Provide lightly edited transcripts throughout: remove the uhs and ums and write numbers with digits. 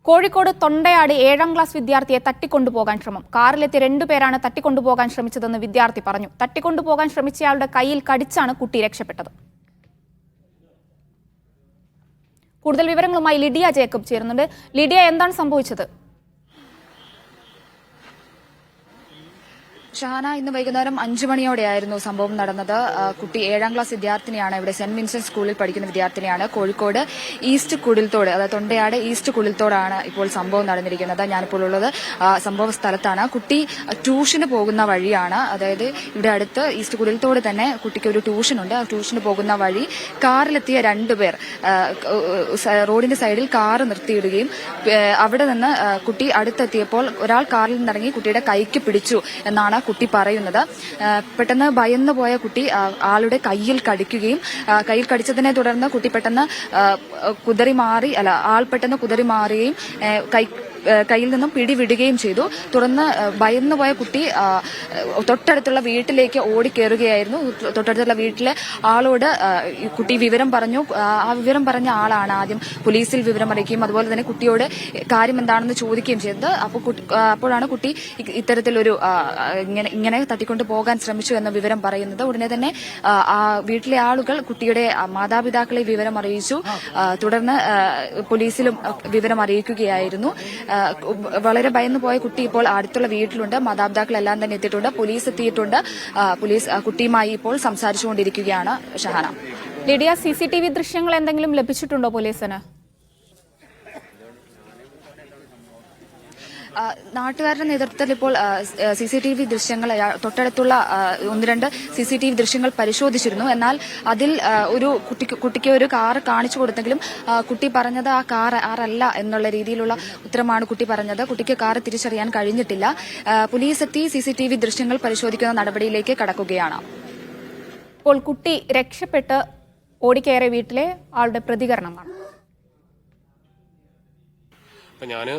Kozhikode Thondayad 7ാം class വിദ്യാർത്ഥിയെ തട്ടിക്കൊണ്ടുപോകാൻ ശ്രമം. കാറിലെത്തിയ 2 പേരാണ് തട്ടിക്കൊണ്ടുപോകാൻ ശ്രമിച്ചതെന്ന് വിദ്യാർത്ഥി പറഞ്ഞു. തട്ടിക്കൊണ്ടുപോകാൻ ശ്രമിച്ചയാളുടെ കയ്യിൽ കടിച്ചാണ് കുട്ടി രക്ഷപ്പെട്ടത്. കൂടുതൽ വിവരങ്ങളുമായി ലിഡിയ ജേക്കബ് ചേരുന്നുണ്ട്. ലിഡിയ, എന്താണ് സംഭവിച്ചത്? ഷഹാന, ഇന്ന് വൈകുന്നേരം 5 മണിയോടെയായിരുന്നു സംഭവം നടന്നത്. കുട്ടി 7ാം ക്ലാസ് വിദ്യാർത്ഥിനിയാണ്. ഇവിടെ സെന്റ് വിൻസെന്റ് സ്കൂളിൽ പഠിക്കുന്ന വിദ്യാർത്ഥിനിയാണ്. കോഴിക്കോട് ഈസ്റ്റ് കുടിൽത്തോട്, അതായത് തൊണ്ടയാട് ഈസ്റ്റ് കുടിൽത്തോടാണ് ഇപ്പോൾ സംഭവം നടന്നിരിക്കുന്നത്. ഞാനിപ്പോൾ ഉള്ളത് സംഭവ സ്ഥലത്താണ്. കുട്ടി ട്യൂഷന് പോകുന്ന വഴിയാണ്. അതായത് ഇവിടെ അടുത്ത് ഈസ്റ്റ് കുടിൽത്തോട് തന്നെ കുട്ടിക്ക് ഒരു ട്യൂഷനുണ്ട്. ആ ട്യൂഷന് പോകുന്ന വഴി കാറിലെത്തിയ 2 പേർ റോഡിന്റെ സൈഡിൽ കാറ് നിർത്തിയിടുകയും അവിടെ നിന്ന് കുട്ടി അടുത്തെത്തിയപ്പോൾ ഒരാൾ കാറിൽ നിന്നിറങ്ങി കുട്ടിയുടെ കൈക്ക് പിടിച്ചു എന്നാണ് കുട്ടി പറയുന്നത്. പെട്ടെന്ന് ഭയന്നു പോയ കുട്ടി ആളുടെ കയ്യിൽ കടിക്കുകയും കയ്യിൽ കടിച്ചതിനെ തുടർന്ന് കുട്ടി പെട്ടെന്ന് ആൾ പെട്ടെന്ന് കുതറി മാറുകയും കയ്യിൽ നിന്നും പിടിവിടുകയും ചെയ്തു. തുടർന്ന് ഭയന്നുപോയ കുട്ടി തൊട്ടടുത്തുള്ള വീട്ടിലേക്ക് ഓടിക്കയറുകയായിരുന്നു. തൊട്ടടുത്തുള്ള വീട്ടിലെ ആളോട് കുട്ടി വിവരം പറഞ്ഞു. ആ വിവരം പറഞ്ഞ ആളാണ് ആദ്യം പോലീസിൽ വിവരം അറിയിക്കുകയും അതുപോലെ തന്നെ കുട്ടിയോട് കാര്യം എന്താണെന്ന് ചോദിക്കുകയും ചെയ്തത്. അപ്പോഴാണ് കുട്ടി ഇത്തരത്തിലൊരു ഇങ്ങനെ തട്ടിക്കൊണ്ട് പോകാൻ ശ്രമിച്ചു എന്ന വിവരം പറയുന്നത്. ഉടനെ തന്നെ ആ വീട്ടിലെ ആളുകൾ കുട്ടിയുടെ മാതാപിതാക്കളെ വിവരം അറിയിച്ചു. തുടർന്ന് പോലീസിലും വിവരം അറിയിക്കുകയായിരുന്നു. വളരെ ഭയന്നു പോയ കുട്ടി ഇപ്പോൾ അടുത്തുള്ള വീട്ടിലുണ്ട്. മാതാപിതാക്കളെല്ലാം തന്നെ എത്തിയിട്ടുണ്ട്. പോലീസ് എത്തിയിട്ടുണ്ട്. പോലീസ് കുട്ടിയുമായി ഇപ്പോൾ സംസാരിച്ചുകൊണ്ടിരിക്കുകയാണ്. ഷഹാന, ലിഡിയ, CCTV ദൃശ്യങ്ങൾ എന്തെങ്കിലും ലഭിച്ചിട്ടുണ്ടോ പോലീസിന്? നാട്ടുകാരുടെ നേതൃത്വത്തിൽ ഇപ്പോൾ CCTV ദൃശ്യങ്ങൾ, തൊട്ടടുത്തുള്ള 1-2 CCTV ദൃശ്യങ്ങൾ പരിശോധിച്ചിരുന്നു. എന്നാൽ അതിൽ ഒരു കുട്ടിക്ക് ഒരു കാർ കാണിച്ചു കൊടുത്തെങ്കിലും കുട്ടി പറഞ്ഞത് ആ കാർ ആറല്ല എന്നുള്ള രീതിയിലുള്ള ഉത്തരമാണ് കുട്ടി പറഞ്ഞത്. കുട്ടിക്ക് കാർ തിരിച്ചറിയാൻ കഴിഞ്ഞിട്ടില്ല. പോലീസ് എത്തി CCTV ദൃശ്യങ്ങൾ പരിശോധിക്കുന്ന നടപടിയിലേക്ക് കടക്കുകയാണ്. ഇപ്പോൾ കുട്ടി രക്ഷപ്പെട്ട് ഓടിക്കയറിയ വീട്ടിലെ ആളുടെ പ്രതികരണമാണ്. ഞാൻ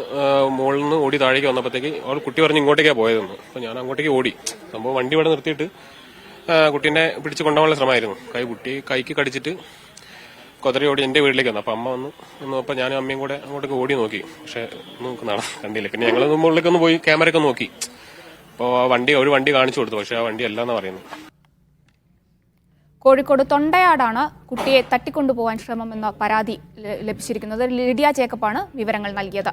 മുകളിൽ നിന്ന് ഓടി താഴേക്ക് വന്നപ്പോഴത്തേക്ക് അവൾ കുട്ടി പറഞ്ഞ് ഇങ്ങോട്ടേക്കാണ് പോയതെന്ന്. അപ്പോൾ ഞാൻ അങ്ങോട്ടേക്ക് ഓടി. സംഭവം വണ്ടി ഇവിടെ നിർത്തിയിട്ട് കുട്ടീനെ പിടിച്ച് കൊണ്ടുപോകാനുള്ള ശ്രമമായിരുന്നു. കൈക്ക് കടിച്ചിട്ട് കൊതറി ഓടി എൻ്റെ വീട്ടിലേക്ക് വന്നു. അപ്പോൾ അമ്മ വന്നപ്പോൾ ഞാനും അമ്മയും കൂടെ അങ്ങോട്ടേക്ക് ഓടി നോക്കി. പക്ഷെ ഒന്നും കണ്ടില്ല. പിന്നെ ഞങ്ങൾ മുകളിലേക്കൊന്ന് പോയി ക്യാമറയൊക്കെ നോക്കി. അപ്പോൾ ഒരു വണ്ടി കാണിച്ചു കൊടുത്തു. പക്ഷെ ആ വണ്ടി അല്ലെന്നാണ് പറയുന്നത്. കോഴിക്കോട് തൊണ്ടയാടാണ് കുട്ടിയെ തട്ടിക്കൊണ്ടുപോകാൻ ശ്രമം എന്ന പരാതി ലഭിച്ചിരിക്കുന്നത്. ലിഡിയ ജേക്കബാണ് വിവരങ്ങൾ നൽകിയത്.